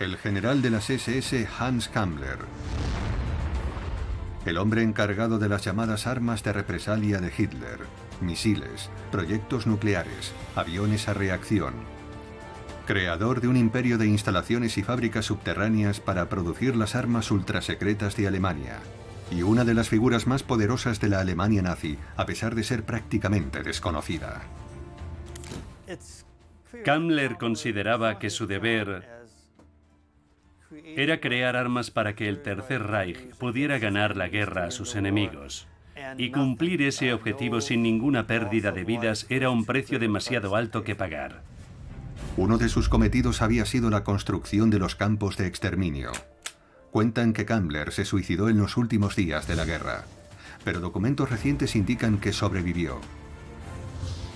El general de las SS Hans Kammler. El hombre encargado de las llamadas armas de represalia de Hitler, misiles, proyectos nucleares, aviones a reacción. Creador de un imperio de instalaciones y fábricas subterráneas para producir las armas ultrasecretas de Alemania. Y una de las figuras más poderosas de la Alemania nazi, a pesar de ser prácticamente desconocida. Kammler consideraba que su deber era crear armas para que el Tercer Reich pudiera ganar la guerra a sus enemigos. Y cumplir ese objetivo sin ninguna pérdida de vidas era un precio demasiado alto que pagar. Uno de sus cometidos había sido la construcción de los campos de exterminio. Cuentan que Kammler se suicidó en los últimos días de la guerra, pero documentos recientes indican que sobrevivió.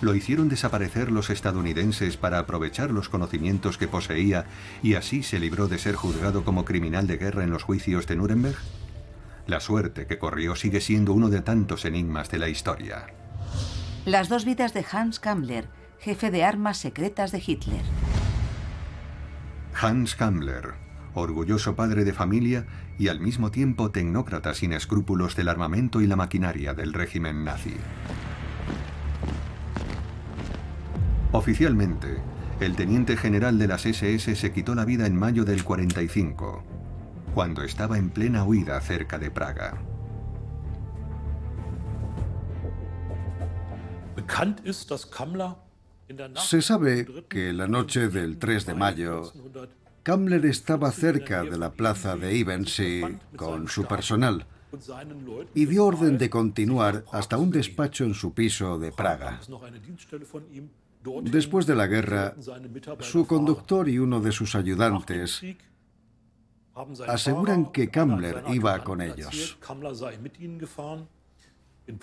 Lo hicieron desaparecer los estadounidenses para aprovechar los conocimientos que poseía y así se libró de ser juzgado como criminal de guerra en los juicios de Nuremberg. La suerte que corrió sigue siendo uno de tantos enigmas de la historia. Las dos vidas de Hans Kammler, jefe de armas secretas de Hitler. Hans Kammler, orgulloso padre de familia y al mismo tiempo tecnócrata sin escrúpulos del armamento y la maquinaria del régimen nazi. Oficialmente, el teniente general de las SS se quitó la vida en mayo del 45, cuando estaba en plena huida cerca de Praga. Se sabe que la noche del 3 de mayo, Kammler estaba cerca de la plaza de Ivensee con su personal y dio orden de continuar hasta un despacho en su piso de Praga. Después de la guerra, su conductor y uno de sus ayudantes aseguran que Kammler iba con ellos.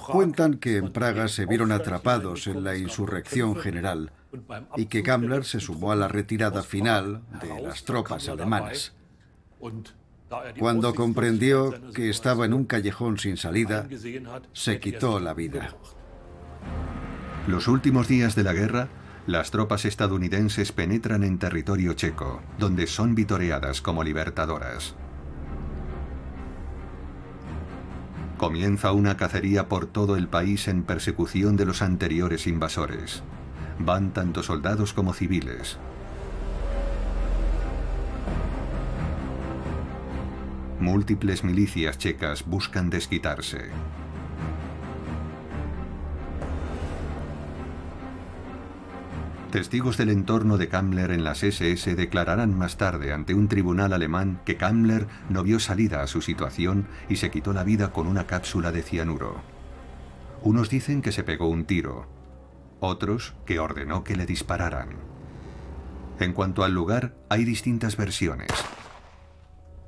Cuentan que en Praga se vieron atrapados en la insurrección general y que Kammler se sumó a la retirada final de las tropas alemanas. Cuando comprendió que estaba en un callejón sin salida, se quitó la vida. Los últimos días de la guerra, las tropas estadounidenses penetran en territorio checo, donde son vitoreadas como libertadoras. Comienza una cacería por todo el país en persecución de los anteriores invasores. Van tanto soldados como civiles. Múltiples milicias checas buscan desquitarse. Testigos del entorno de Kammler en las SS declararán más tarde ante un tribunal alemán que Kammler no vio salida a su situación y se quitó la vida con una cápsula de cianuro. Unos dicen que se pegó un tiro, otros que ordenó que le dispararan. En cuanto al lugar, hay distintas versiones.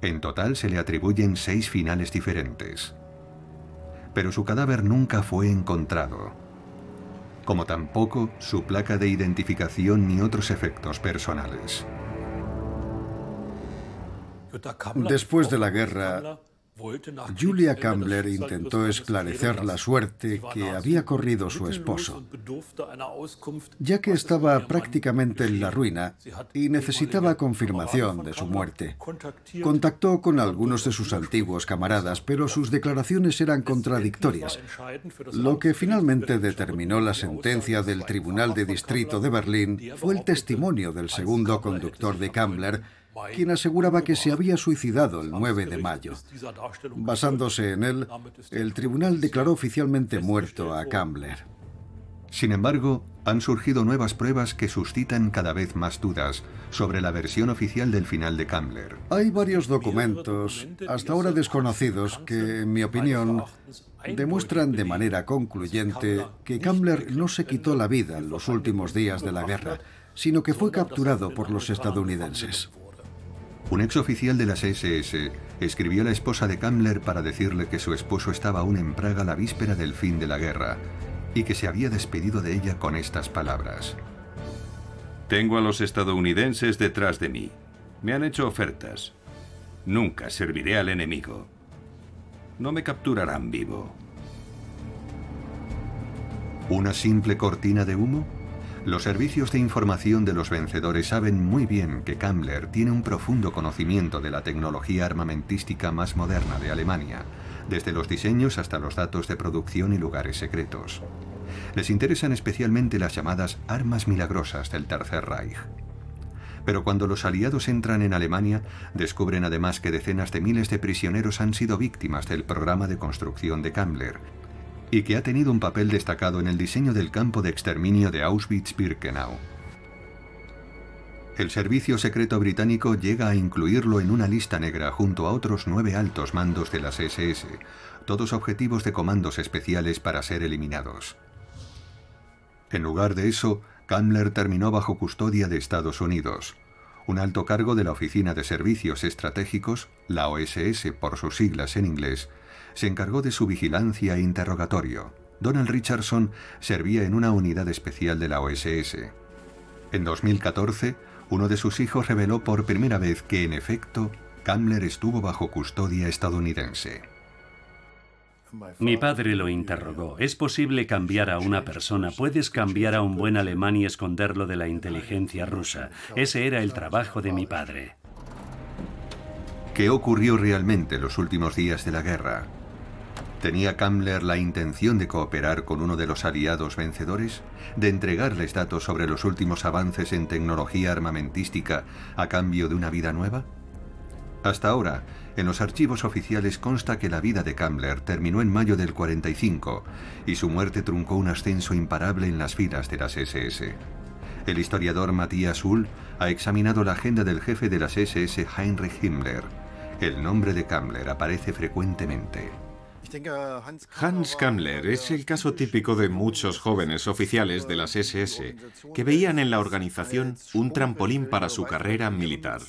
En total se le atribuyen 6 finales diferentes. Pero su cadáver nunca fue encontrado, como tampoco su placa de identificación ni otros efectos personales. Después de la guerra, Julia Kammler intentó esclarecer la suerte que había corrido su esposo, ya que estaba prácticamente en la ruina y necesitaba confirmación de su muerte. Contactó con algunos de sus antiguos camaradas, pero sus declaraciones eran contradictorias, lo que finalmente determinó la sentencia del Tribunal de Distrito de Berlín fue el testimonio del segundo conductor de Kammler, quien aseguraba que se había suicidado el 9 de mayo. Basándose en él, el tribunal declaró oficialmente muerto a Kammler. Sin embargo, han surgido nuevas pruebas que suscitan cada vez más dudas sobre la versión oficial del final de Kammler. Hay varios documentos, hasta ahora desconocidos, que, en mi opinión, demuestran de manera concluyente que Kammler no se quitó la vida en los últimos días de la guerra, sino que fue capturado por los estadounidenses. Un exoficial de las SS escribió a la esposa de Kammler para decirle que su esposo estaba aún en Praga la víspera del fin de la guerra y que se había despedido de ella con estas palabras: Tengo a los estadounidenses detrás de mí. Me han hecho ofertas. Nunca serviré al enemigo. No me capturarán vivo. ¿Una simple cortina de humo? Los servicios de información de los vencedores saben muy bien que Kammler tiene un profundo conocimiento de la tecnología armamentística más moderna de Alemania, desde los diseños hasta los datos de producción y lugares secretos. Les interesan especialmente las llamadas armas milagrosas del Tercer Reich. Pero cuando los aliados entran en Alemania, descubren además que decenas de miles de prisioneros han sido víctimas del programa de construcción de Kammler, y que ha tenido un papel destacado en el diseño del campo de exterminio de Auschwitz-Birkenau. El servicio secreto británico llega a incluirlo en una lista negra junto a otros 9 altos mandos de las SS, todos objetivos de comandos especiales para ser eliminados. En lugar de eso, Kammler terminó bajo custodia de Estados Unidos. Un alto cargo de la Oficina de Servicios Estratégicos, la OSS por sus siglas en inglés, se encargó de su vigilancia e interrogatorio. Donald Richardson servía en una unidad especial de la OSS. En 2014, uno de sus hijos reveló por primera vez que, en efecto, Kammler estuvo bajo custodia estadounidense. Mi padre lo interrogó. ¿Es posible cambiar a una persona? ¿Puedes cambiar a un buen alemán y esconderlo de la inteligencia rusa? Ese era el trabajo de mi padre. ¿Qué ocurrió realmente los últimos días de la guerra? ¿Tenía Kammler la intención de cooperar con uno de los aliados vencedores? ¿De entregarles datos sobre los últimos avances en tecnología armamentística a cambio de una vida nueva? Hasta ahora, en los archivos oficiales consta que la vida de Kammler terminó en mayo del 45 y su muerte truncó un ascenso imparable en las filas de las SS. El historiador Matthias Uhl ha examinado la agenda del jefe de las SS, Heinrich Himmler. El nombre de Kammler aparece frecuentemente. Hans Kammler es el caso típico de muchos jóvenes oficiales de las SS que veían en la organización un trampolín para su carrera militar.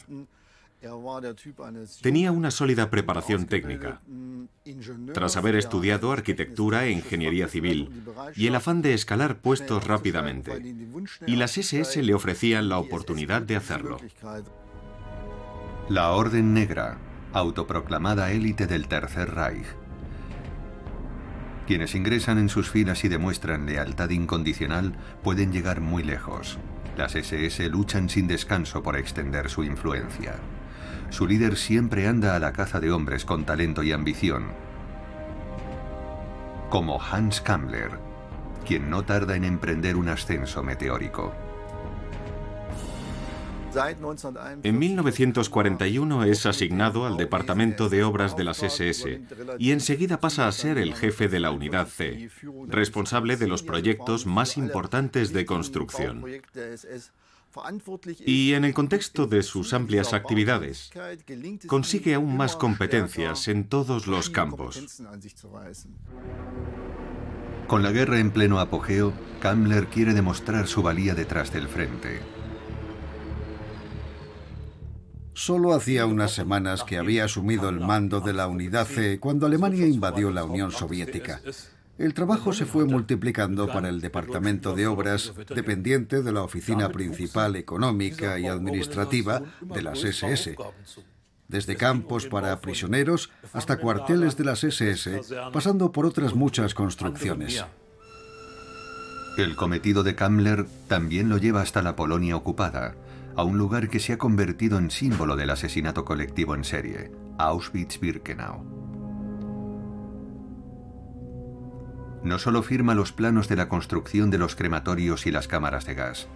Tenía una sólida preparación técnica. Tras haber estudiado arquitectura e ingeniería civil, y el afán de escalar puestos rápidamente, y las SS le ofrecían la oportunidad de hacerlo. La Orden Negra, autoproclamada élite del Tercer Reich. Quienes ingresan en sus filas y demuestran lealtad incondicional pueden llegar muy lejos. Las SS luchan sin descanso por extender su influencia. Su líder siempre anda a la caza de hombres con talento y ambición, como Hans Kammler, quien no tarda en emprender un ascenso meteórico. En 1941 es asignado al Departamento de Obras de las SS y enseguida pasa a ser el jefe de la Unidad C, responsable de los proyectos más importantes de construcción. Y en el contexto de sus amplias actividades, consigue aún más competencias en todos los campos. Con la guerra en pleno apogeo, Kammler quiere demostrar su valía detrás del frente. Solo hacía unas semanas que había asumido el mando de la Unidad C cuando Alemania invadió la Unión Soviética. El trabajo se fue multiplicando para el Departamento de Obras, dependiente de la Oficina Principal Económica y Administrativa de las SS. Desde campos para prisioneros hasta cuarteles de las SS, pasando por otras muchas construcciones. El cometido de Kammler también lo lleva hasta la Polonia ocupada, a un lugar que se ha convertido en símbolo del asesinato colectivo en serie, Auschwitz-Birkenau. No solo firma los planos de la construcción de los crematorios y las cámaras de gas,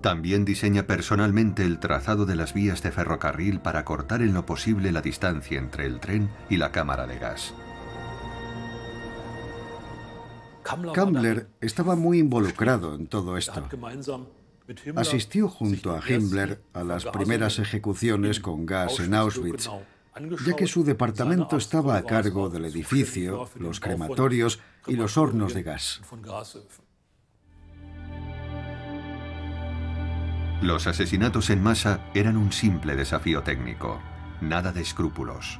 también diseña personalmente el trazado de las vías de ferrocarril para cortar en lo posible la distancia entre el tren y la cámara de gas. Kammler estaba muy involucrado en todo esto. Asistió junto a Himmler a las primeras ejecuciones con gas en Auschwitz, ya que su departamento estaba a cargo del edificio, los crematorios y los hornos de gas. Los asesinatos en masa eran un simple desafío técnico, nada de escrúpulos.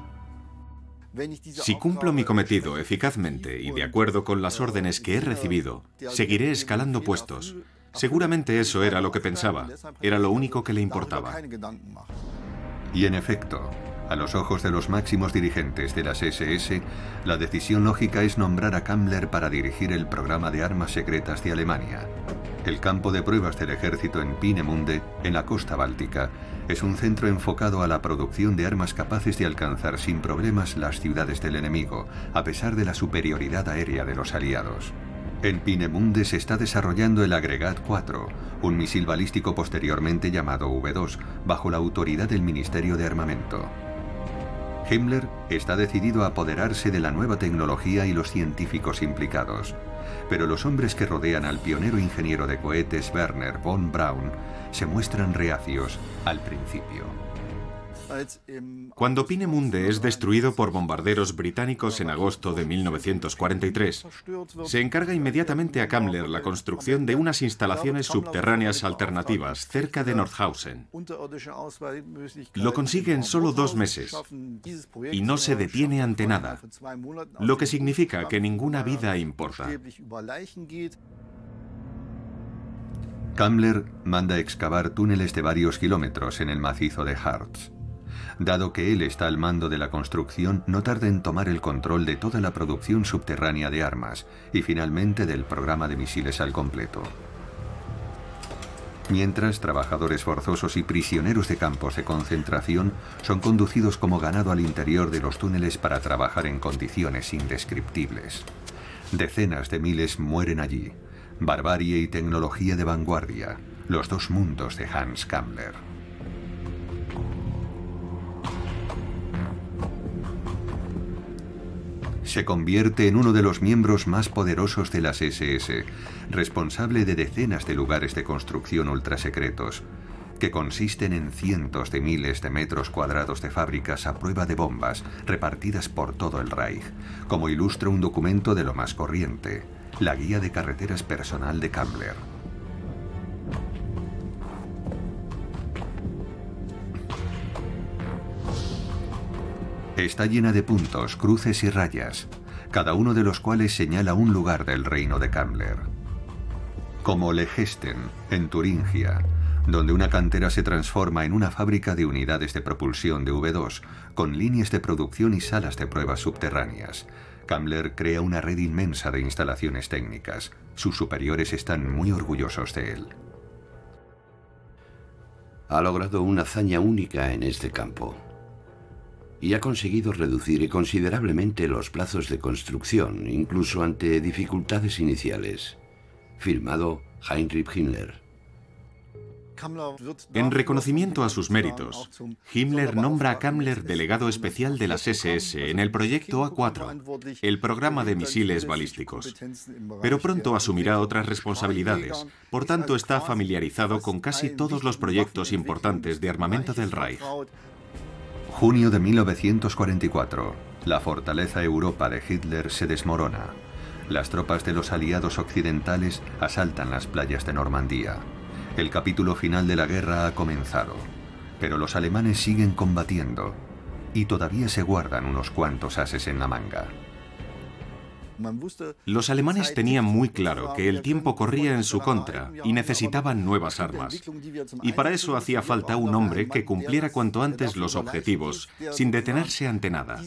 Si cumplo mi cometido eficazmente y de acuerdo con las órdenes que he recibido, seguiré escalando puestos. Seguramente eso era lo que pensaba, era lo único que le importaba. Y en efecto, A los ojos de los máximos dirigentes de las SS, la decisión lógica es nombrar a Kammler para dirigir el programa de armas secretas de Alemania. El campo de pruebas del ejército en Peenemünde, en la costa báltica, es un centro enfocado a la producción de armas capaces de alcanzar sin problemas las ciudades del enemigo, a pesar de la superioridad aérea de los aliados. En Peenemünde se está desarrollando el Agregat 4, un misil balístico posteriormente llamado V2, bajo la autoridad del Ministerio de Armamento. Himmler está decidido a apoderarse de la nueva tecnología y los científicos implicados, pero los hombres que rodean al pionero ingeniero de cohetes Werner von Braun se muestran reacios al principio. Cuando Peenemünde es destruido por bombarderos británicos en agosto de 1943, se encarga inmediatamente a Kammler la construcción de unas instalaciones subterráneas alternativas cerca de Nordhausen. Lo consigue en solo 2 meses y no se detiene ante nada, lo que significa que ninguna vida importa. Kammler manda excavar túneles de varios kilómetros en el macizo de Harz. Dado que él está al mando de la construcción, no tarda en tomar el control de toda la producción subterránea de armas y finalmente del programa de misiles al completo. Mientras, trabajadores forzosos y prisioneros de campos de concentración son conducidos como ganado al interior de los túneles para trabajar en condiciones indescriptibles. Decenas de miles mueren allí. Barbarie y tecnología de vanguardia, los dos mundos de Hans Kammler. Se convierte en uno de los miembros más poderosos de las SS, responsable de decenas de lugares de construcción ultrasecretos, que consisten en cientos de miles de metros cuadrados de fábricas a prueba de bombas repartidas por todo el Reich, como ilustra un documento de lo más corriente, la guía de carreteras personal de Kammler. Está llena de puntos, cruces y rayas, cada uno de los cuales señala un lugar del reino de Kammler. Como Legesten, en Turingia, donde una cantera se transforma en una fábrica de unidades de propulsión de V2, con líneas de producción y salas de pruebas subterráneas. Kammler crea una red inmensa de instalaciones técnicas. Sus superiores están muy orgullosos de él. Ha logrado una hazaña única en este campo y ha conseguido reducir considerablemente los plazos de construcción, incluso ante dificultades iniciales. Firmado Heinrich Himmler. En reconocimiento a sus méritos, Himmler nombra a Kammler delegado especial de las SS en el proyecto A4, el programa de misiles balísticos. Pero pronto asumirá otras responsabilidades, por tanto está familiarizado con casi todos los proyectos importantes de armamento del Reich. Junio de 1944. La fortaleza Europa de Hitler se desmorona. Las tropas de los aliados occidentales asaltan las playas de Normandía. El capítulo final de la guerra ha comenzado, pero los alemanes siguen combatiendo y todavía se guardan unos cuantos ases en la manga. Los alemanes tenían muy claro que el tiempo corría en su contra y necesitaban nuevas armas. Y para eso hacía falta un hombre que cumpliera cuanto antes los objetivos, sin detenerse ante nada.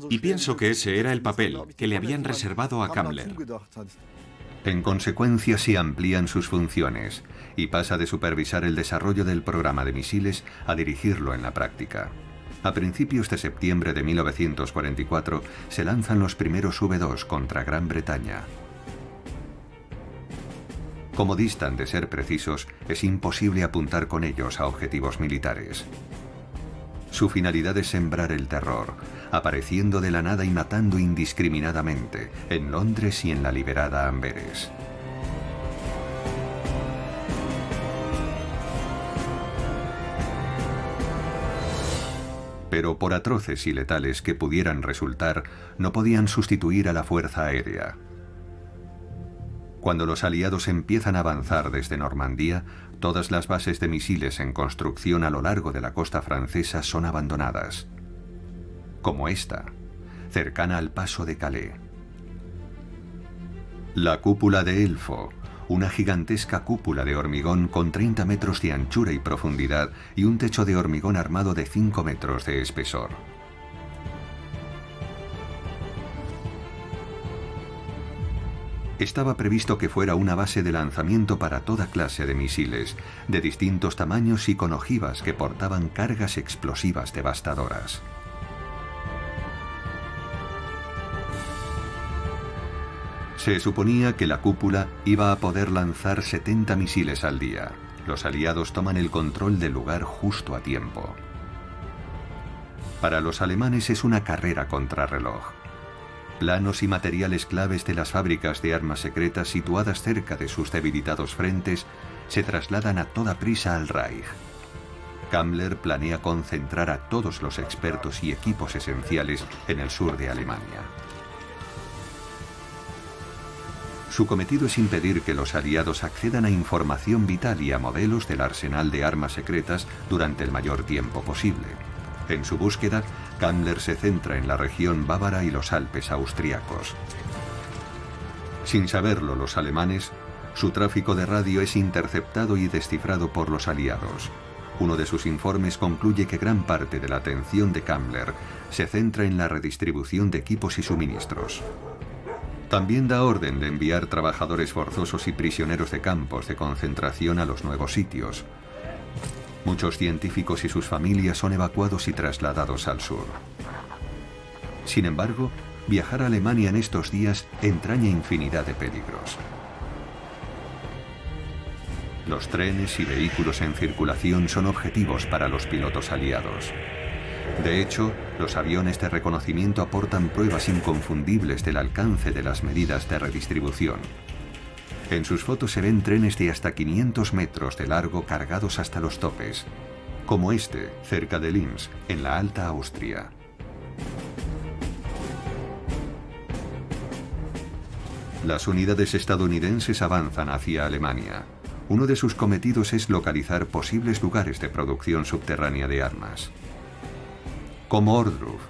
Y pienso que ese era el papel que le habían reservado a Kammler. En consecuencia, se amplían sus funciones y pasa de supervisar el desarrollo del programa de misiles a dirigirlo en la práctica. A principios de septiembre de 1944 se lanzan los primeros V2 contra Gran Bretaña. Como distan de ser precisos, es imposible apuntar con ellos a objetivos militares. Su finalidad es sembrar el terror, apareciendo de la nada y matando indiscriminadamente en Londres y en la liberada Amberes. Pero por atroces y letales que pudieran resultar, no podían sustituir a la fuerza aérea. Cuando los aliados empiezan a avanzar desde Normandía, todas las bases de misiles en construcción a lo largo de la costa francesa son abandonadas. Como esta, cercana al paso de Calais. La cúpula de Elfo, una gigantesca cúpula de hormigón con 30 metros de anchura y profundidad y un techo de hormigón armado de 5 metros de espesor. Estaba previsto que fuera una base de lanzamiento para toda clase de misiles, de distintos tamaños y con ojivas que portaban cargas explosivas devastadoras. Se suponía que la cúpula iba a poder lanzar 70 misiles al día. Los aliados toman el control del lugar justo a tiempo. Para los alemanes es una carrera contrarreloj. Planos y materiales claves de las fábricas de armas secretas situadas cerca de sus debilitados frentes se trasladan a toda prisa al Reich. Kammler planea concentrar a todos los expertos y equipos esenciales en el sur de Alemania. Su cometido es impedir que los aliados accedan a información vital y a modelos del arsenal de armas secretas durante el mayor tiempo posible. En su búsqueda, Kammler se centra en la región bávara y los Alpes austriacos. Sin saberlo los alemanes, su tráfico de radio es interceptado y descifrado por los aliados. Uno de sus informes concluye que gran parte de la atención de Kammler se centra en la redistribución de equipos y suministros. También da orden de enviar trabajadores forzosos y prisioneros de campos de concentración a los nuevos sitios. Muchos científicos y sus familias son evacuados y trasladados al sur. Sin embargo, viajar a Alemania en estos días entraña infinidad de peligros. Los trenes y vehículos en circulación son objetivos para los pilotos aliados. De hecho, los aviones de reconocimiento aportan pruebas inconfundibles del alcance de las medidas de redistribución. En sus fotos se ven trenes de hasta 500 metros de largo cargados hasta los topes, como este, cerca de Linz, en la Alta Austria. Las unidades estadounidenses avanzan hacia Alemania. Uno de sus cometidos es localizar posibles lugares de producción subterránea de armas. Como Ohrdruf,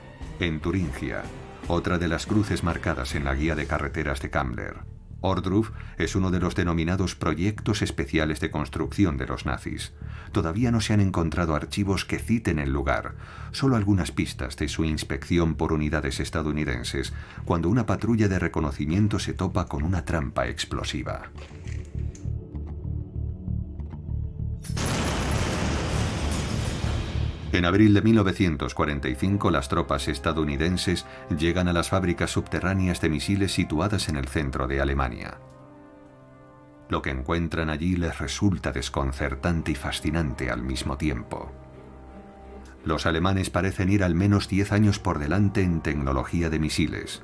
en Turingia, otra de las cruces marcadas en la guía de carreteras de Kammler. Ohrdruf es uno de los denominados proyectos especiales de construcción de los nazis. Todavía no se han encontrado archivos que citen el lugar, solo algunas pistas de su inspección por unidades estadounidenses, cuando una patrulla de reconocimiento se topa con una trampa explosiva. En abril de 1945, las tropas estadounidenses llegan a las fábricas subterráneas de misiles situadas en el centro de Alemania. Lo que encuentran allí les resulta desconcertante y fascinante al mismo tiempo. Los alemanes parecen ir al menos 10 años por delante en tecnología de misiles.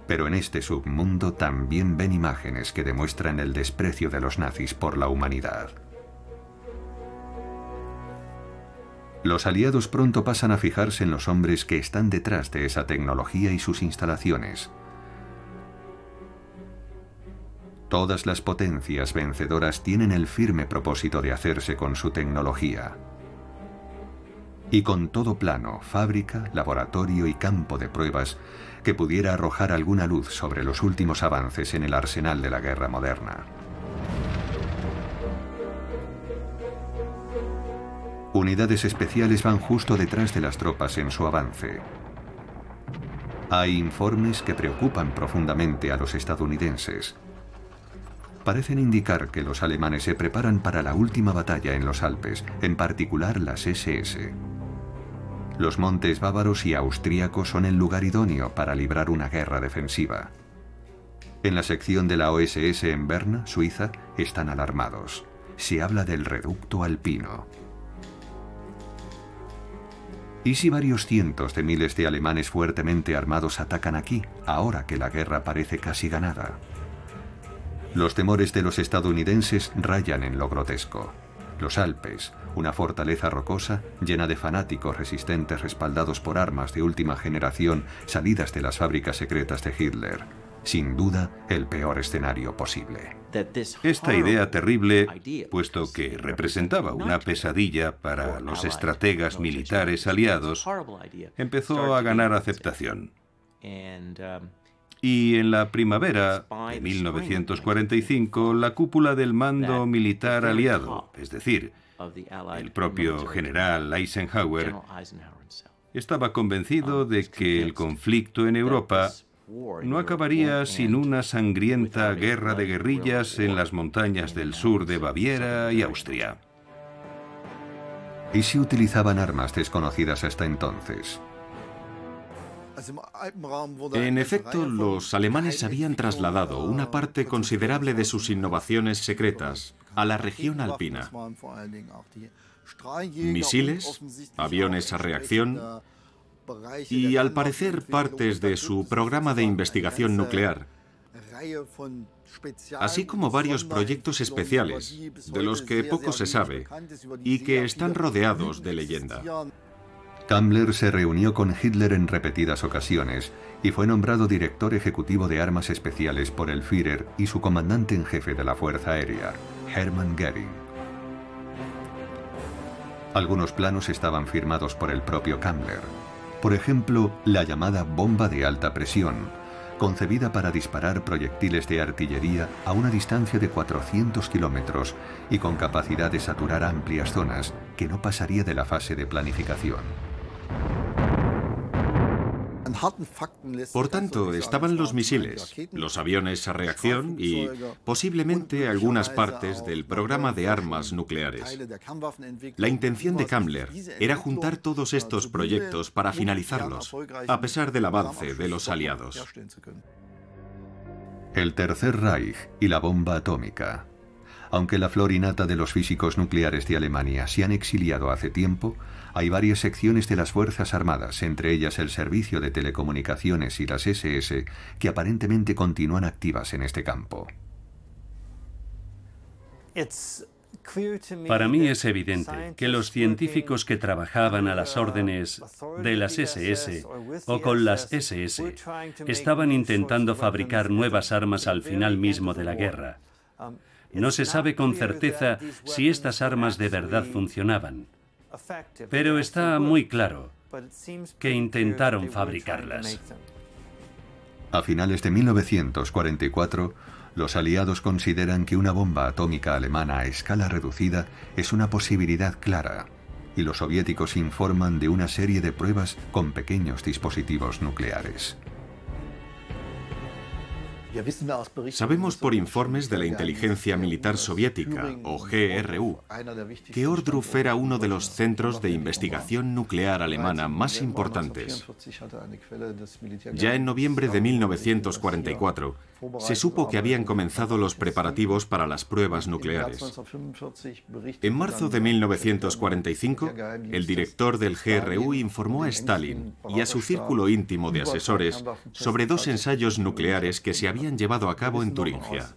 Pero en este submundo también ven imágenes que demuestran el desprecio de los nazis por la humanidad. Los aliados pronto pasan a fijarse en los hombres que están detrás de esa tecnología y sus instalaciones. Todas las potencias vencedoras tienen el firme propósito de hacerse con su tecnología. Y con todo plano, fábrica, laboratorio y campo de pruebas que pudiera arrojar alguna luz sobre los últimos avances en el arsenal de la guerra moderna. Unidades especiales van justo detrás de las tropas en su avance. Hay informes que preocupan profundamente a los estadounidenses. Parecen indicar que los alemanes se preparan para la última batalla en los Alpes, en particular las SS. Los montes bávaros y austríacos son el lugar idóneo para librar una guerra defensiva. En la sección de la OSS en Berna, Suiza, están alarmados. Se habla del reducto alpino. ¿Y si varios cientos de miles de alemanes fuertemente armados atacan aquí, ahora que la guerra parece casi ganada? Los temores de los estadounidenses rayan en lo grotesco. Los Alpes, una fortaleza rocosa llena de fanáticos resistentes respaldados por armas de última generación salidas de las fábricas secretas de Hitler. Sin duda, el peor escenario posible. Esta idea terrible, puesto que representaba una pesadilla para los estrategas militares aliados, empezó a ganar aceptación. Y en la primavera de 1945, la cúpula del mando militar aliado, es decir, el propio general Eisenhower, estaba convencido de que el conflicto en Europa no acabaría sin una sangrienta guerra de guerrillas en las montañas del sur de Baviera y Austria. ¿Y si utilizaban armas desconocidas hasta entonces? En efecto, los alemanes habían trasladado una parte considerable de sus innovaciones secretas a la región alpina. Misiles, aviones a reacción y, al parecer, partes de su programa de investigación nuclear, así como varios proyectos especiales, de los que poco se sabe y que están rodeados de leyenda. Kammler se reunió con Hitler en repetidas ocasiones y fue nombrado director ejecutivo de armas especiales por el Führer y su comandante en jefe de la Fuerza Aérea, Hermann Göring. Algunos planos estaban firmados por el propio Kammler. Por ejemplo, la llamada bomba de alta presión, concebida para disparar proyectiles de artillería a una distancia de 400 kilómetros y con capacidad de saturar amplias zonas que no pasaría de la fase de planificación. Por tanto, estaban los misiles, los aviones a reacción y, posiblemente, algunas partes del programa de armas nucleares. La intención de Kammler era juntar todos estos proyectos para finalizarlos, a pesar del avance de los aliados. El Tercer Reich y la bomba atómica. Aunque la flor innata de los físicos nucleares de Alemania se han exiliado hace tiempo, hay varias secciones de las Fuerzas Armadas, entre ellas el Servicio de Telecomunicaciones y las SS, que aparentemente continúan activas en este campo. Para mí es evidente que los científicos que trabajaban a las órdenes de las SS o con las SS estaban intentando fabricar nuevas armas al final mismo de la guerra. No se sabe con certeza si estas armas de verdad funcionaban, pero está muy claro que intentaron fabricarlas. A finales de 1944, los aliados consideran que una bomba atómica alemana a escala reducida es una posibilidad clara, y los soviéticos informan de una serie de pruebas con pequeños dispositivos nucleares. Sabemos por informes de la inteligencia militar soviética, o GRU, que Ohrdruf era uno de los centros de investigación nuclear alemana más importantes. Ya en noviembre de 1944, se supo que habían comenzado los preparativos para las pruebas nucleares. En marzo de 1945, el director del GRU informó a Stalin y a su círculo íntimo de asesores sobre 2 ensayos nucleares que se habían llevado a cabo en Turingia.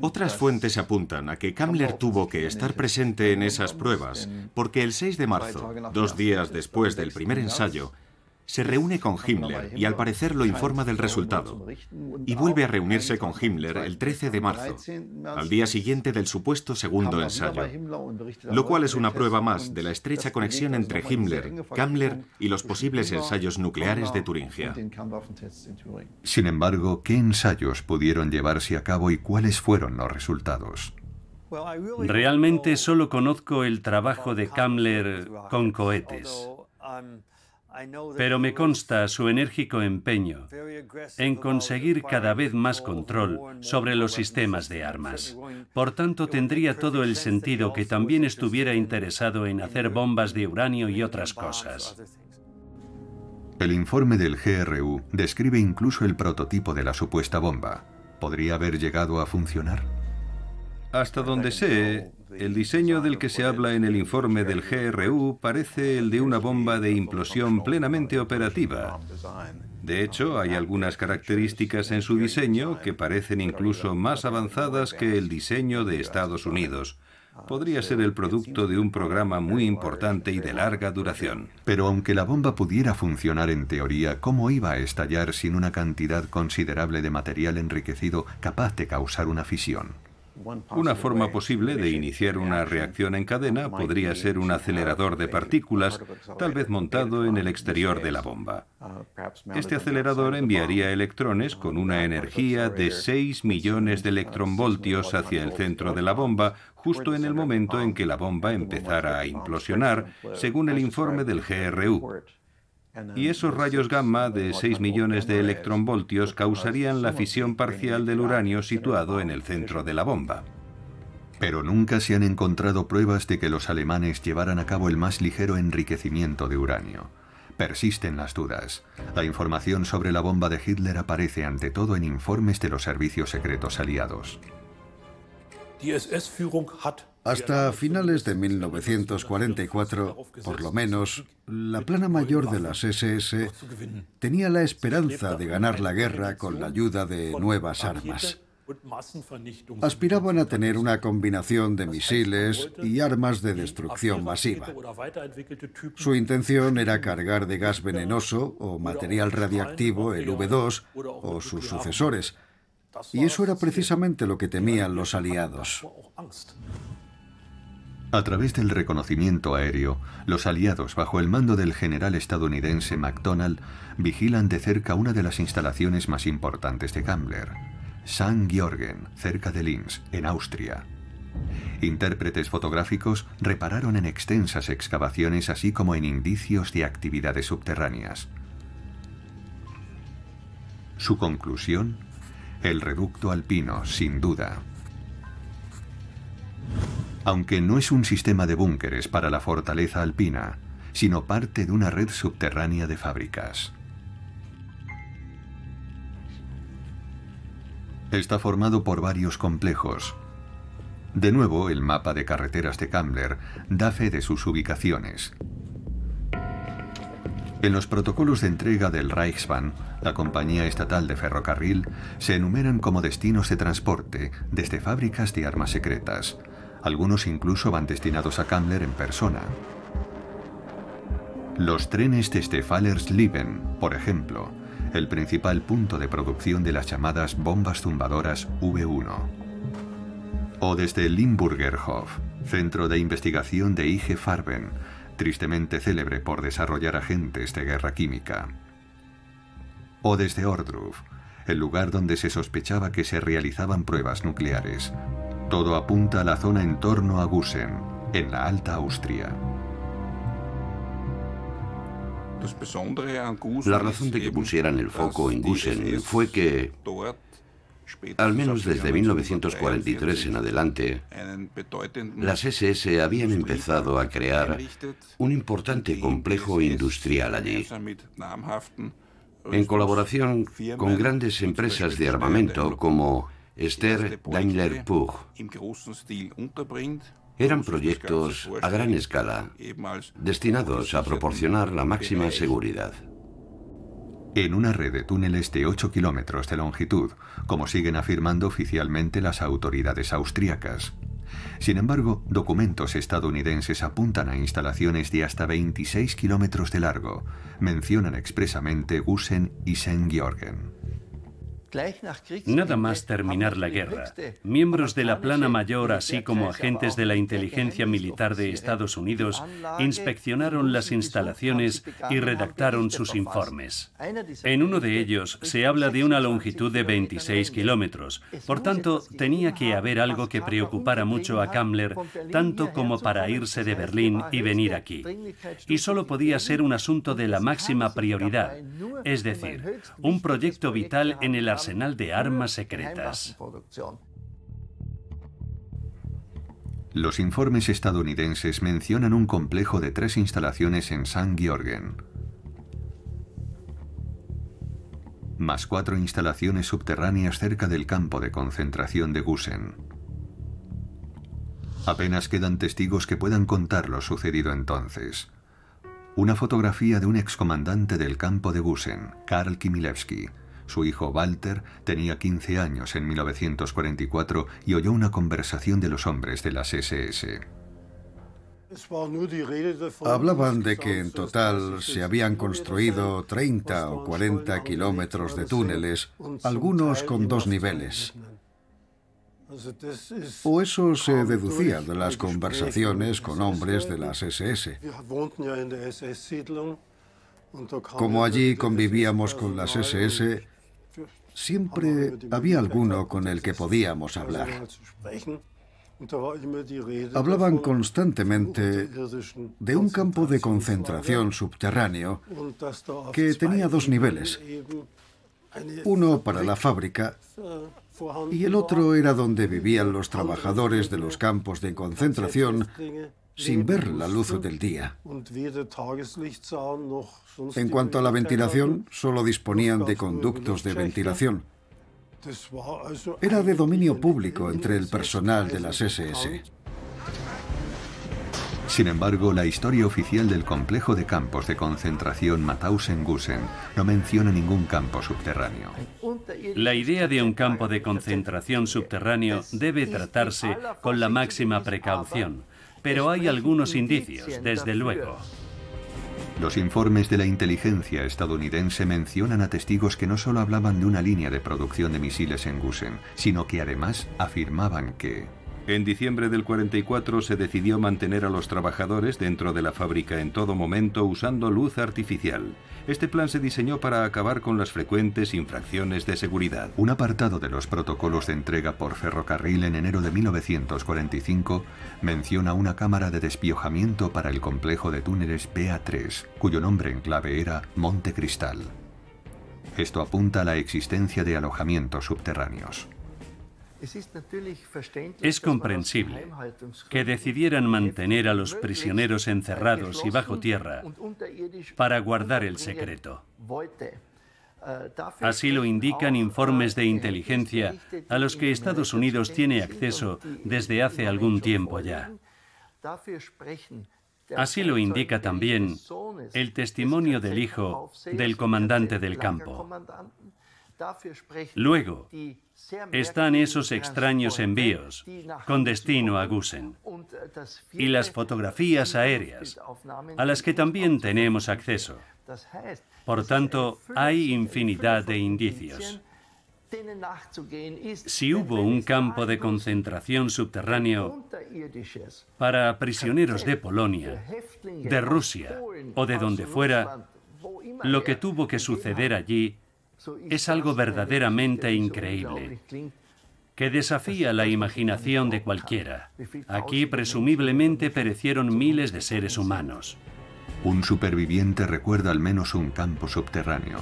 Otras fuentes apuntan a que Kammler tuvo que estar presente en esas pruebas porque el 6 de marzo, 2 días después del primer ensayo, se reúne con Himmler y al parecer lo informa del resultado. Y vuelve a reunirse con Himmler el 13 de marzo, al día siguiente del supuesto segundo ensayo. Lo cual es una prueba más de la estrecha conexión entre Himmler, Kammler y los posibles ensayos nucleares de Turingia. Sin embargo, ¿qué ensayos pudieron llevarse a cabo y cuáles fueron los resultados? Realmente solo conozco el trabajo de Kammler con cohetes. Pero me consta su enérgico empeño en conseguir cada vez más control sobre los sistemas de armas. Por tanto, tendría todo el sentido que también estuviera interesado en hacer bombas de uranio y otras cosas. El informe del GRU describe incluso el prototipo de la supuesta bomba. ¿Podría haber llegado a funcionar? Hasta donde sé, el diseño del que se habla en el informe del GRU parece el de una bomba de implosión plenamente operativa. De hecho, hay algunas características en su diseño que parecen incluso más avanzadas que el diseño de Estados Unidos. Podría ser el producto de un programa muy importante y de larga duración. Pero aunque la bomba pudiera funcionar en teoría, ¿cómo iba a estallar sin una cantidad considerable de material enriquecido capaz de causar una fisión? Una forma posible de iniciar una reacción en cadena podría ser un acelerador de partículas, tal vez montado en el exterior de la bomba. Este acelerador enviaría electrones con una energía de 6 millones de electronvoltios hacia el centro de la bomba, justo en el momento en que la bomba empezara a implosionar, según el informe del GRU. Y esos rayos gamma de 6 millones de electronvoltios causarían la fisión parcial del uranio situado en el centro de la bomba. Pero nunca se han encontrado pruebas de que los alemanes llevaran a cabo el más ligero enriquecimiento de uranio. Persisten las dudas. La información sobre la bomba de Hitler aparece ante todo en informes de los servicios secretos aliados. Hasta finales de 1944, por lo menos, la plana mayor de las SS tenía la esperanza de ganar la guerra con la ayuda de nuevas armas. Aspiraban a tener una combinación de misiles y armas de destrucción masiva. Su intención era cargar de gas venenoso o material radiactivo el V2 o sus sucesores, y eso era precisamente lo que temían los aliados. A través del reconocimiento aéreo, los aliados, bajo el mando del general estadounidense McDonnell, vigilan de cerca una de las instalaciones más importantes de Kammler, St. Georgen, cerca de Linz, en Austria. Intérpretes fotográficos repararon en extensas excavaciones, así como en indicios de actividades subterráneas. Su conclusión: el reducto alpino, sin duda. Aunque no es un sistema de búnkeres para la fortaleza alpina, sino parte de una red subterránea de fábricas. Está formado por varios complejos. De nuevo, el mapa de carreteras de Kammler da fe de sus ubicaciones. En los protocolos de entrega del Reichsbahn, la compañía estatal de ferrocarril, se enumeran como destinos de transporte desde fábricas de armas secretas. Algunos incluso van destinados a Kammler en persona. Los trenes desde Fallersleben, por ejemplo, el principal punto de producción de las llamadas bombas zumbadoras V1. O desde Limburgerhof, centro de investigación de IG Farben, tristemente célebre por desarrollar agentes de guerra química. O desde Ohrdruf, el lugar donde se sospechaba que se realizaban pruebas nucleares. Todo apunta a la zona en torno a Gusen, en la Alta Austria. La razón de que pusieran el foco en Gusen fue que, al menos desde 1943 en adelante, las SS habían empezado a crear un importante complejo industrial allí, en colaboración con grandes empresas de armamento como Steyr Daimler Puch. Eran proyectos a gran escala, destinados a proporcionar la máxima seguridad. En una red de túneles de 8 kilómetros de longitud, como siguen afirmando oficialmente las autoridades austríacas. Sin embargo, documentos estadounidenses apuntan a instalaciones de hasta 26 kilómetros de largo. Mencionan expresamente Gusen y St. Georgen. Nada más terminar la guerra, miembros de la plana mayor, así como agentes de la inteligencia militar de Estados Unidos, inspeccionaron las instalaciones y redactaron sus informes. En uno de ellos se habla de una longitud de 26 kilómetros, por tanto, tenía que haber algo que preocupara mucho a Kammler, tanto como para irse de Berlín y venir aquí. Y solo podía ser un asunto de la máxima prioridad, es decir, un proyecto vital en el arsenal de armas secretas. Los informes estadounidenses mencionan un complejo de 3 instalaciones en St. Georgen, más 4 instalaciones subterráneas cerca del campo de concentración de Gusen. Apenas quedan testigos que puedan contar lo sucedido entonces. Una fotografía de un excomandante del campo de Gusen, Karl Kimilewski. Su hijo Walter tenía 15 años en 1944 y oyó una conversación de los hombres de las SS. Hablaban de que en total se habían construido 30 o 40 kilómetros de túneles, algunos con 2 niveles. O eso se deducía de las conversaciones con hombres de las SS. Como allí convivíamos con las SS, siempre había alguno con el que podíamos hablar. Hablaban constantemente de un campo de concentración subterráneo que tenía dos niveles. Uno para la fábrica y el otro era donde vivían los trabajadores de los campos de concentración sin ver la luz del día. En cuanto a la ventilación, solo disponían de conductos de ventilación. Era de dominio público entre el personal de las SS. Sin embargo, la historia oficial del complejo de campos de concentración Mauthausen-Gusen no menciona ningún campo subterráneo. La idea de un campo de concentración subterráneo debe tratarse con la máxima precaución, pero hay algunos indicios, desde luego. Los informes de la inteligencia estadounidense mencionan a testigos que no solo hablaban de una línea de producción de misiles en Gusen, sino que además afirmaban que... En diciembre del 44 se decidió mantener a los trabajadores dentro de la fábrica en todo momento usando luz artificial. Este plan se diseñó para acabar con las frecuentes infracciones de seguridad. Un apartado de los protocolos de entrega por ferrocarril en enero de 1945 menciona una cámara de despiojamiento para el complejo de túneles PA3, cuyo nombre en clave era Monte Cristal. Esto apunta a la existencia de alojamientos subterráneos. Es comprensible que decidieran mantener a los prisioneros encerrados y bajo tierra para guardar el secreto. Así lo indican informes de inteligencia a los que Estados Unidos tiene acceso desde hace algún tiempo ya. Así lo indica también el testimonio del hijo del comandante del campo. Luego, están esos extraños envíos con destino a Gusen y las fotografías aéreas a las que también tenemos acceso. Por tanto, hay infinidad de indicios. Si hubo un campo de concentración subterráneo para prisioneros de Polonia, de Rusia o de donde fuera, lo que tuvo que suceder allí es algo verdaderamente increíble, que desafía la imaginación de cualquiera. Aquí presumiblemente perecieron miles de seres humanos. Un superviviente recuerda al menos un campo subterráneo.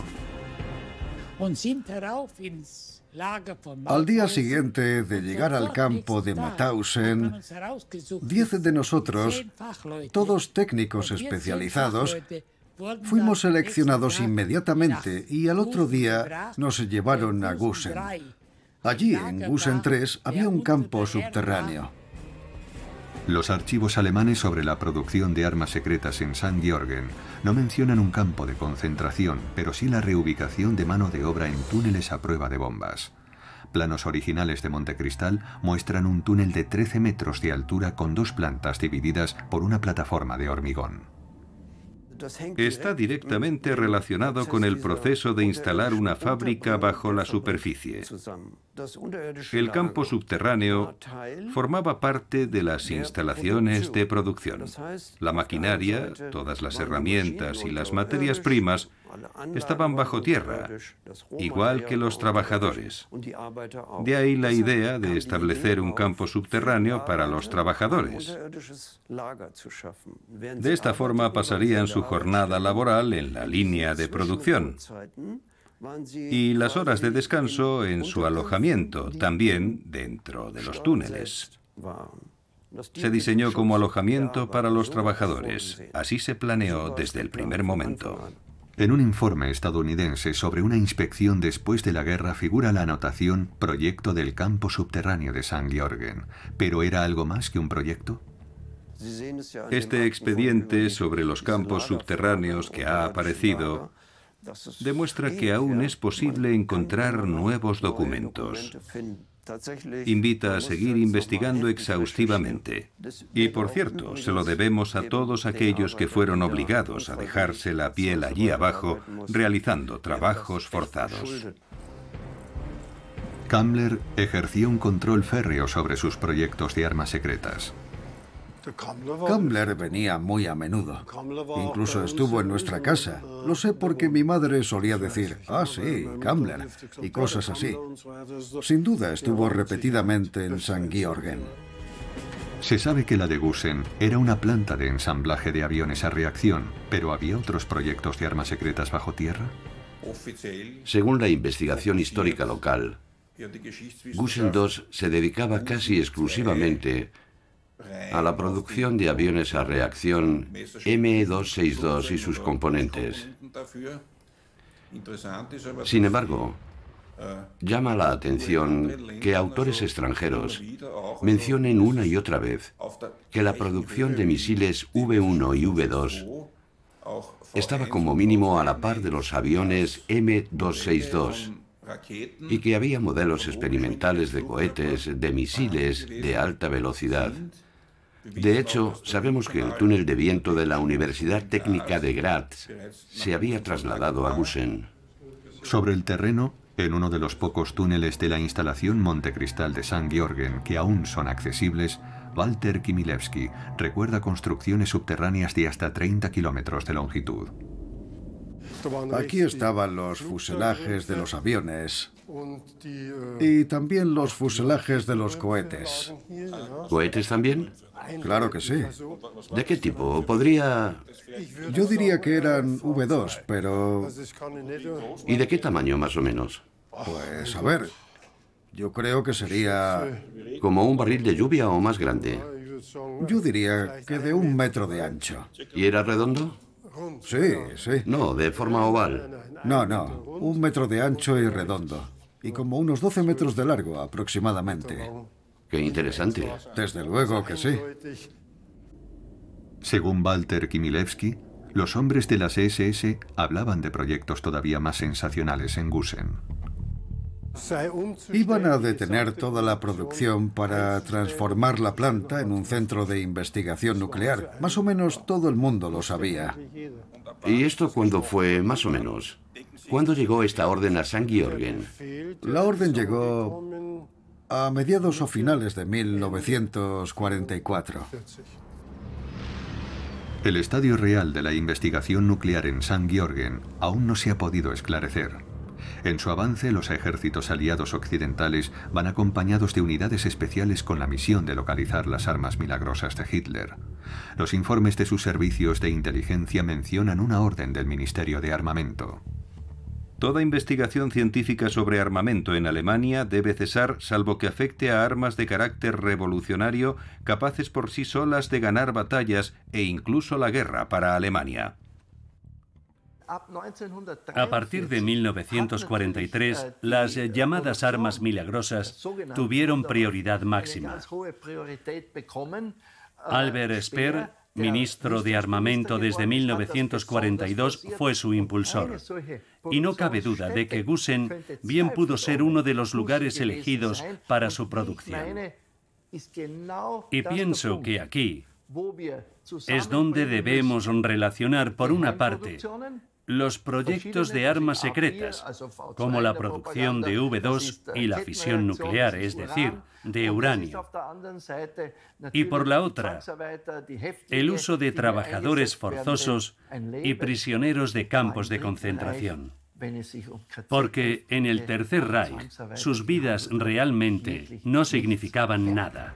Al día siguiente de llegar al campo de Mauthausen, 10 de nosotros, todos técnicos especializados, fuimos seleccionados inmediatamente y al otro día nos llevaron a Gusen. Allí, en Gusen 3, había un campo subterráneo. Los archivos alemanes sobre la producción de armas secretas en St. Georgen no mencionan un campo de concentración, pero sí la reubicación de mano de obra en túneles a prueba de bombas. Planos originales de Montecristal muestran un túnel de 13 metros de altura con 2 plantas divididas por una plataforma de hormigón. Está directamente relacionado con el proceso de instalar una fábrica bajo la superficie. El campo subterráneo formaba parte de las instalaciones de producción. La maquinaria, todas las herramientas y las materias primas estaban bajo tierra, igual que los trabajadores. De ahí la idea de establecer un campo subterráneo para los trabajadores. De esta forma pasarían su jornada laboral en la línea de producción y las horas de descanso en su alojamiento, también dentro de los túneles. Se diseñó como alojamiento para los trabajadores. Así se planeó desde el primer momento. En un informe estadounidense sobre una inspección después de la guerra figura la anotación «Proyecto del campo subterráneo de St. Georgen». ¿Pero era algo más que un proyecto? Este expediente sobre los campos subterráneos que ha aparecido demuestra que aún es posible encontrar nuevos documentos. Invita a seguir investigando exhaustivamente. Y por cierto, se lo debemos a todos aquellos que fueron obligados a dejarse la piel allí abajo realizando trabajos forzados. Kammler ejerció un control férreo sobre sus proyectos de armas secretas. Kammler venía muy a menudo. Incluso estuvo en nuestra casa. Lo sé porque mi madre solía decir, ah, sí, Kammler, y cosas así. Sin duda estuvo repetidamente en St. Georgen. Se sabe que la de Gusen era una planta de ensamblaje de aviones a reacción, pero ¿había otros proyectos de armas secretas bajo tierra? Según la investigación histórica local, Gusen II se dedicaba casi exclusivamente a la producción de aviones a reacción M262 y sus componentes. Sin embargo, llama la atención que autores extranjeros mencionen una y otra vez que la producción de misiles V1 y V2 estaba como mínimo a la par de los aviones M262 y que había modelos experimentales de cohetes, de misiles de alta velocidad. De hecho, sabemos que el túnel de viento de la Universidad Técnica de Graz se había trasladado a Gusen. Sobre el terreno, en uno de los pocos túneles de la instalación Montecristal de St. Georgen que aún son accesibles, Walter Kimilewski recuerda construcciones subterráneas de hasta 30 kilómetros de longitud. Aquí estaban los fuselajes de los aviones y también los fuselajes de los cohetes. ¿Cohetes también? Claro que sí. ¿De qué tipo? ¿Podría...? Yo diría que eran V2, pero... ¿Y de qué tamaño, más o menos? Pues, a ver, yo creo que sería... ¿Como un barril de lluvia o más grande? Yo diría que de 1 metro de ancho. ¿Y era redondo? Sí, sí. No, de forma oval. No, 1 metro de ancho y redondo. Y como unos 12 metros de largo, aproximadamente. Qué interesante. Desde luego que sí. Según Walter Kimilewski, los hombres de las SS hablaban de proyectos todavía más sensacionales en Gusen. Iban a detener toda la producción para transformar la planta en un centro de investigación nuclear. Más o menos todo el mundo lo sabía. ¿Y esto cuándo fue, más o menos? ¿Cuándo llegó esta orden a St. Georgen? La orden llegó a mediados o finales de 1944. El estadio real de la investigación nuclear en St. Georgen aún no se ha podido esclarecer. En su avance, los ejércitos aliados occidentales van acompañados de unidades especiales con la misión de localizar las armas milagrosas de Hitler. Los informes de sus servicios de inteligencia mencionan una orden del Ministerio de Armamento. Toda investigación científica sobre armamento en Alemania debe cesar salvo que afecte a armas de carácter revolucionario capaces por sí solas de ganar batallas e incluso la guerra para Alemania. A partir de 1943, las llamadas armas milagrosas tuvieron prioridad máxima. Albert Speer, ministro de Armamento desde 1942, fue su impulsor. Y no cabe duda de que Gusen bien pudo ser uno de los lugares elegidos para su producción. Y pienso que aquí es donde debemos relacionar, por una parte, los proyectos de armas secretas, como la producción de V2 y la fisión nuclear, es decir, de uranio. Y por la otra, el uso de trabajadores forzosos y prisioneros de campos de concentración. Porque en el Tercer Reich sus vidas realmente no significaban nada.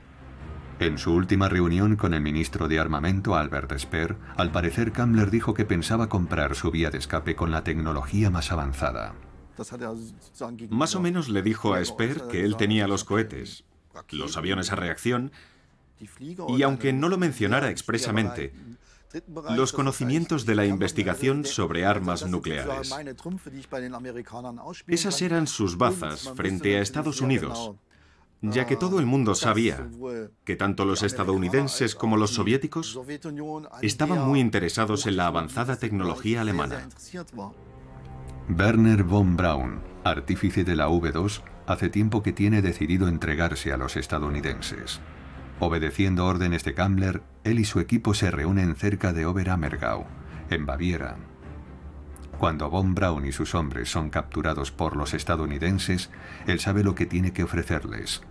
En su última reunión con el ministro de Armamento, Albert Speer, al parecer Kammler dijo que pensaba comprar su vía de escape con la tecnología más avanzada. Más o menos le dijo a Speer que él tenía los cohetes, los aviones a reacción, y aunque no lo mencionara expresamente, los conocimientos de la investigación sobre armas nucleares. Esas eran sus bazas frente a Estados Unidos, ya que todo el mundo sabía que tanto los estadounidenses como los soviéticos estaban muy interesados en la avanzada tecnología alemana. Werner von Braun, artífice de la V2, hace tiempo que tiene decidido entregarse a los estadounidenses. Obedeciendo órdenes de Kammler, él y su equipo se reúnen cerca de Oberammergau, en Baviera. Cuando Von Braun y sus hombres son capturados por los estadounidenses, él sabe lo que tiene que ofrecerles.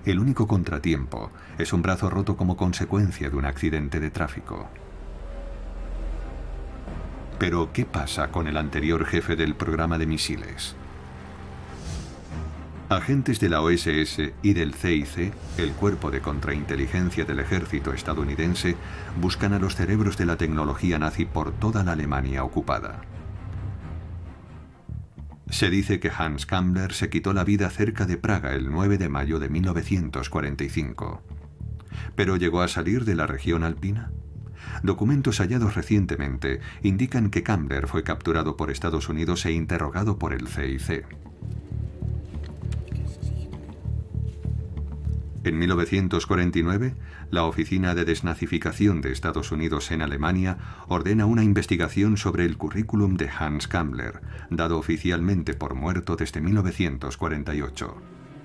El único contratiempo es un brazo roto como consecuencia de un accidente de tráfico. Pero, ¿qué pasa con el anterior jefe del programa de misiles? Agentes de la OSS y del CIC, el cuerpo de contrainteligencia del ejército estadounidense, buscan a los cerebros de la tecnología nazi por toda la Alemania ocupada. Se dice que Hans Kammler se quitó la vida cerca de Praga el 9 de mayo de 1945. ¿Pero llegó a salir de la región alpina? Documentos hallados recientemente indican que Kammler fue capturado por Estados Unidos e interrogado por el CIC. En 1949, la Oficina de Desnazificación de Estados Unidos en Alemania ordena una investigación sobre el currículum de Hans Kammler, dado oficialmente por muerto desde 1948.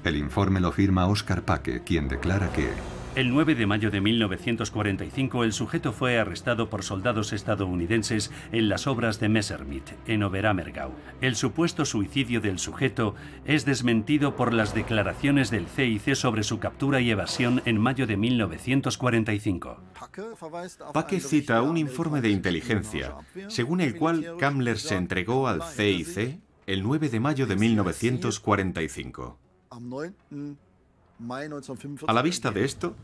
El informe lo firma Oskar Pake, quien declara que el 9 de mayo de 1945 el sujeto fue arrestado por soldados estadounidenses en las obras de Messerschmitt, en Oberammergau. El supuesto suicidio del sujeto es desmentido por las declaraciones del CIC sobre su captura y evasión en mayo de 1945. Pake cita un informe de inteligencia, según el cual Kammler se entregó al CIC el 9 de mayo de 1945. A la vista de esto,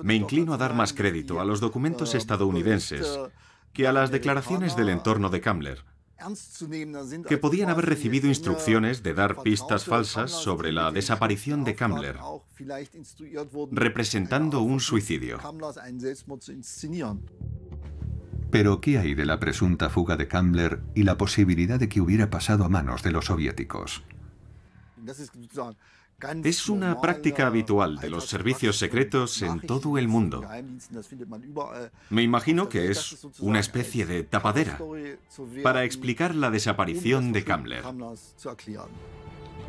me inclino a dar más crédito a los documentos estadounidenses que a las declaraciones del entorno de Kammler, que podían haber recibido instrucciones de dar pistas falsas sobre la desaparición de Kammler, representando un suicidio. ¿Pero qué hay de la presunta fuga de Kammler y la posibilidad de que hubiera pasado a manos de los soviéticos? Es una práctica habitual de los servicios secretos en todo el mundo. Me imagino que es una especie de tapadera para explicar la desaparición de Kammler.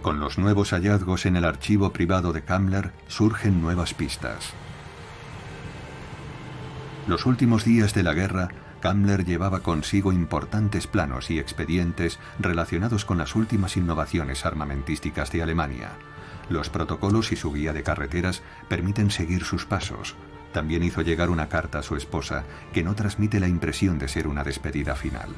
Con los nuevos hallazgos en el archivo privado de Kammler surgen nuevas pistas. Los últimos días de la guerra, Kammler llevaba consigo importantes planos y expedientes relacionados con las últimas innovaciones armamentísticas de Alemania. Los protocolos y su guía de carreteras permiten seguir sus pasos. También hizo llegar una carta a su esposa que no transmite la impresión de ser una despedida final.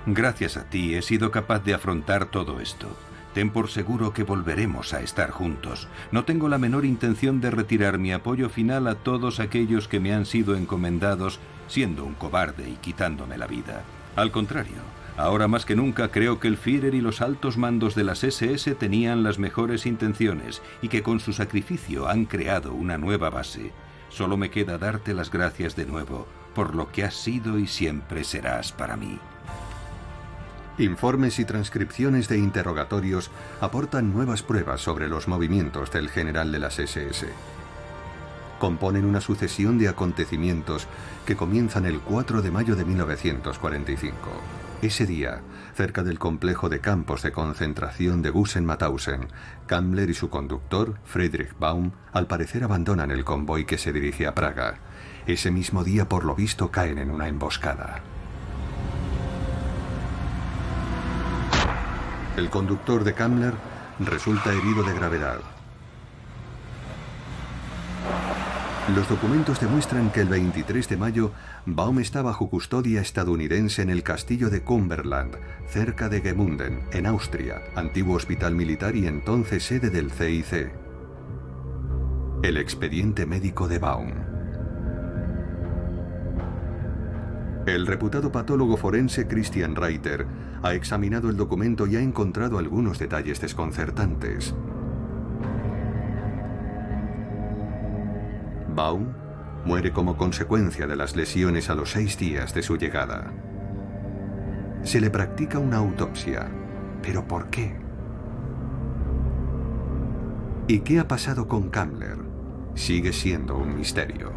Gracias a ti he sido capaz de afrontar todo esto. Ten por seguro que volveremos a estar juntos. No tengo la menor intención de retirar mi apoyo final a todos aquellos que me han sido encomendados siendo un cobarde y quitándome la vida. Al contrario, ahora más que nunca creo que el Führer y los altos mandos de las SS tenían las mejores intenciones y que con su sacrificio han creado una nueva base. Solo me queda darte las gracias de nuevo por lo que has sido y siempre serás para mí. Informes y transcripciones de interrogatorios aportan nuevas pruebas sobre los movimientos del general de las SS. Componen una sucesión de acontecimientos que comienzan el 4 de mayo de 1945. Ese día, cerca del complejo de campos de concentración de Gusen-Mauthausen, Kammler y su conductor, Friedrich Baum, al parecer abandonan el convoy que se dirige a Praga. Ese mismo día, por lo visto, caen en una emboscada. El conductor de Kammler resulta herido de gravedad. Los documentos demuestran que el 23 de mayo, Baum está bajo custodia estadounidense en el castillo de Cumberland, cerca de Gemünden, en Austria, antiguo hospital militar y entonces sede del CIC. El expediente médico de Baum. El reputado patólogo forense Christian Reiter ha examinado el documento y ha encontrado algunos detalles desconcertantes. Baum muere como consecuencia de las lesiones a los 6 días de su llegada. Se le practica una autopsia. ¿Pero por qué? ¿Y qué ha pasado con Kammler? Sigue siendo un misterio.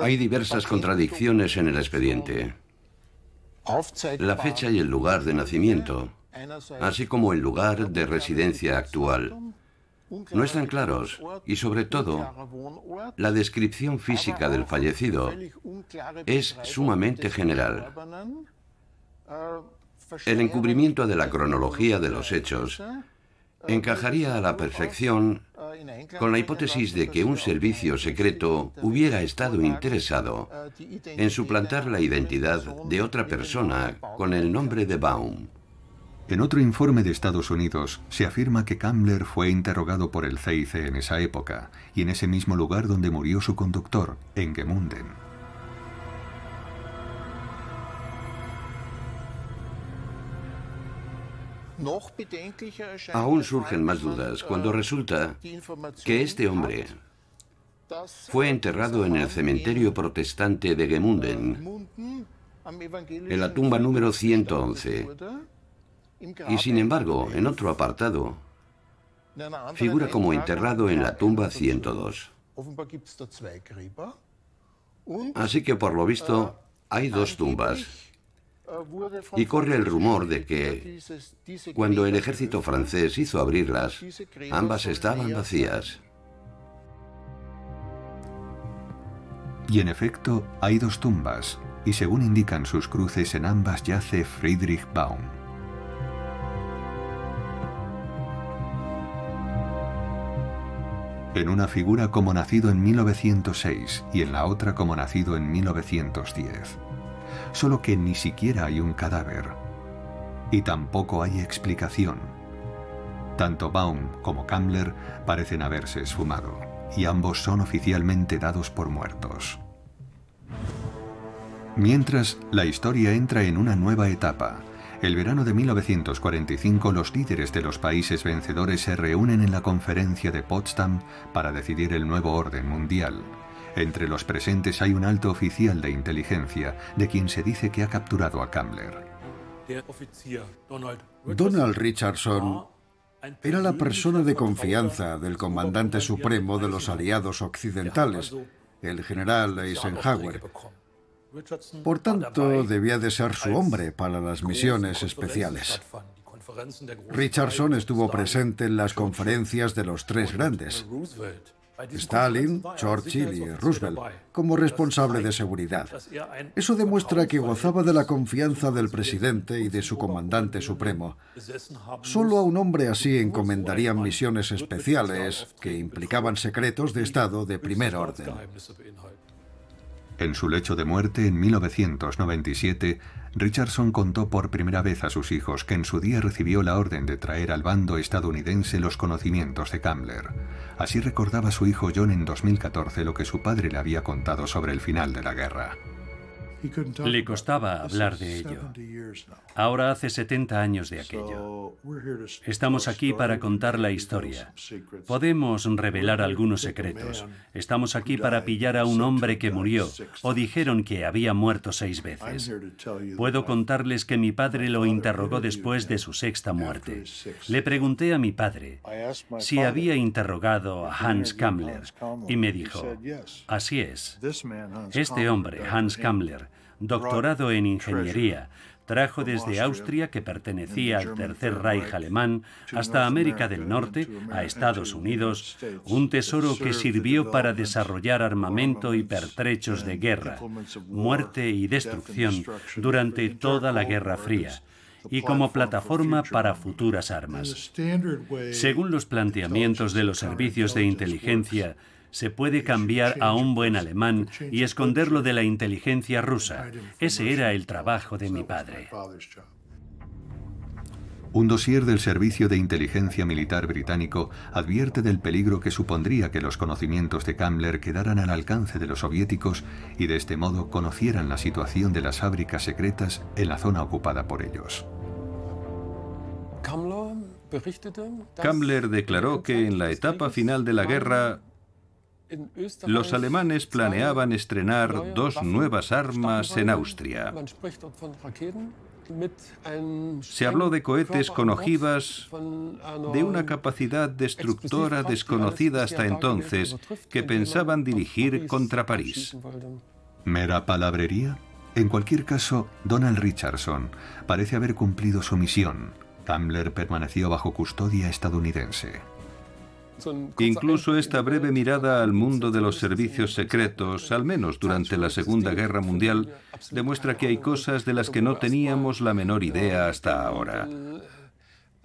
Hay diversas contradicciones en el expediente. La fecha y el lugar de nacimiento, así como el lugar de residencia actual, no están claros y, sobre todo, la descripción física del fallecido es sumamente general. El encubrimiento de la cronología de los hechos encajaría a la perfección con la hipótesis de que un servicio secreto hubiera estado interesado en suplantar la identidad de otra persona con el nombre de Baum. En otro informe de Estados Unidos se afirma que Kammler fue interrogado por el CIC en esa época y en ese mismo lugar donde murió su conductor, en Gmunden. Aún surgen más dudas cuando resulta que este hombre fue enterrado en el cementerio protestante de Gmunden, en la tumba número 111, y sin embargo, en otro apartado, figura como enterrado en la tumba 102. Así que, por lo visto, hay dos tumbas. Y corre el rumor de que, cuando el ejército francés hizo abrirlas, ambas estaban vacías. Y en efecto, hay dos tumbas, y según indican sus cruces, en ambas yace Friedrich Baum. En una figura como nacido en 1906 y en la otra como nacido en 1910. Solo que ni siquiera hay un cadáver. Y tampoco hay explicación. Tanto Baum como Kammler parecen haberse esfumado, y ambos son oficialmente dados por muertos. Mientras, la historia entra en una nueva etapa. El verano de 1945, los líderes de los países vencedores se reúnen en la conferencia de Potsdam para decidir el nuevo orden mundial. Entre los presentes hay un alto oficial de inteligencia, de quien se dice que ha capturado a Kammler. Donald Richardson era la persona de confianza del comandante supremo de los aliados occidentales, el general Eisenhower. Por tanto, debía de ser su hombre para las misiones especiales. Richardson estuvo presente en las conferencias de los tres grandes, Stalin, Churchill y Roosevelt, como responsable de seguridad. Eso demuestra que gozaba de la confianza del presidente y de su comandante supremo. Solo a un hombre así encomendarían misiones especiales que implicaban secretos de Estado de primer orden. En su lecho de muerte, en 1997, Richardson contó por primera vez a sus hijos que en su día recibió la orden de traer al bando estadounidense los conocimientos de Kammler. Así recordaba su hijo John en 2014 lo que su padre le había contado sobre el final de la guerra. Le costaba hablar de ello. Ahora hace 70 años de aquello. Estamos aquí para contar la historia. Podemos revelar algunos secretos. Estamos aquí para pillar a un hombre que murió, o dijeron que había muerto 6 veces. Puedo contarles que mi padre lo interrogó después de su 6ª muerte. Le pregunté a mi padre si había interrogado a Hans Kammler, y me dijo, así es. Este hombre, Hans Kammler, doctorado en ingeniería, trajo desde Austria, que pertenecía al Tercer Reich alemán, hasta América del Norte, a Estados Unidos, un tesoro que sirvió para desarrollar armamento y pertrechos de guerra, muerte y destrucción durante toda la Guerra Fría, y como plataforma para futuras armas. Según los planteamientos de los servicios de inteligencia, se puede cambiar a un buen alemán y esconderlo de la inteligencia rusa. Ese era el trabajo de mi padre. Un dossier del Servicio de Inteligencia Militar británico advierte del peligro que supondría que los conocimientos de Kammler quedaran al alcance de los soviéticos y de este modo conocieran la situación de las fábricas secretas en la zona ocupada por ellos. Kammler declaró que en la etapa final de la guerra los alemanes planeaban estrenar 2 nuevas armas en Austria. Se habló de cohetes con ojivas de una capacidad destructora desconocida hasta entonces que pensaban dirigir contra París. ¿Mera palabrería? En cualquier caso, Donald Richardson parece haber cumplido su misión. Kammler permaneció bajo custodia estadounidense. Incluso esta breve mirada al mundo de los servicios secretos, al menos durante la Segunda Guerra Mundial, demuestra que hay cosas de las que no teníamos la menor idea hasta ahora.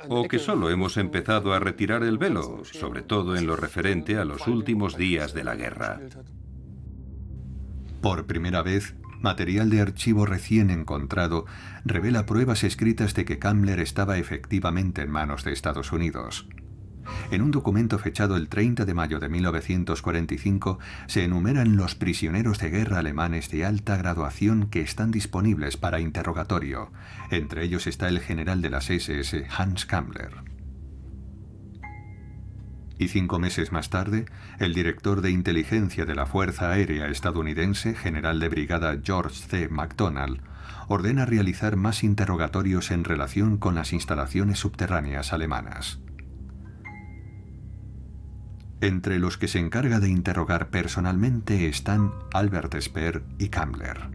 O que solo hemos empezado a retirar el velo, sobre todo en lo referente a los últimos días de la guerra. Por primera vez, material de archivo recién encontrado revela pruebas escritas de que Kammler estaba efectivamente en manos de Estados Unidos. En un documento fechado el 30 de mayo de 1945 se enumeran los prisioneros de guerra alemanes de alta graduación que están disponibles para interrogatorio. Entre ellos está el general de las SS, Hans Kammler. Y 5 meses más tarde, el director de inteligencia de la Fuerza Aérea estadounidense, general de brigada George C. McDonnell, ordena realizar más interrogatorios en relación con las instalaciones subterráneas alemanas. Entre los que se encarga de interrogar personalmente están Albert Speer y Kammler.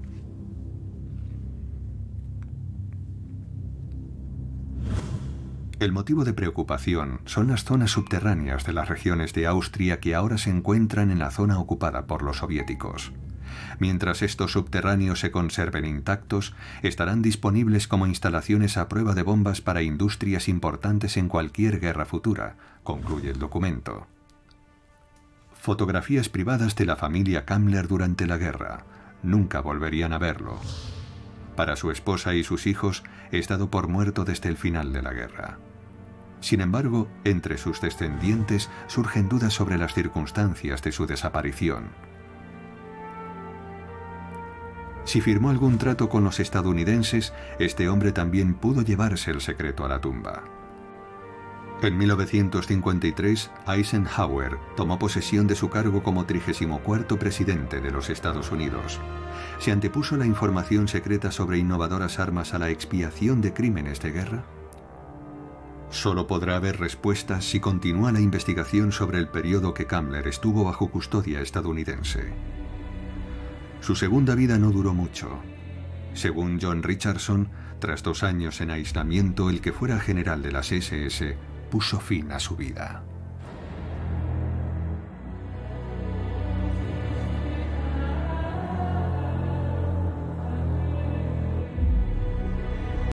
El motivo de preocupación son las zonas subterráneas de las regiones de Austria que ahora se encuentran en la zona ocupada por los soviéticos. Mientras estos subterráneos se conserven intactos, estarán disponibles como instalaciones a prueba de bombas para industrias importantes en cualquier guerra futura, concluye el documento. Fotografías privadas de la familia Kammler durante la guerra. Nunca volverían a verlo. Para su esposa y sus hijos, es dado por muerto desde el final de la guerra. Sin embargo, entre sus descendientes surgen dudas sobre las circunstancias de su desaparición. Si firmó algún trato con los estadounidenses, este hombre también pudo llevarse el secreto a la tumba. En 1953, Eisenhower tomó posesión de su cargo como 34º presidente de los Estados Unidos. ¿Se antepuso la información secreta sobre innovadoras armas a la expiación de crímenes de guerra? Solo podrá haber respuestas si continúa la investigación sobre el periodo que Kammler estuvo bajo custodia estadounidense. Su segunda vida no duró mucho. Según John Richardson, tras 2 años en aislamiento, el que fuera general de las SS puso fin a su vida.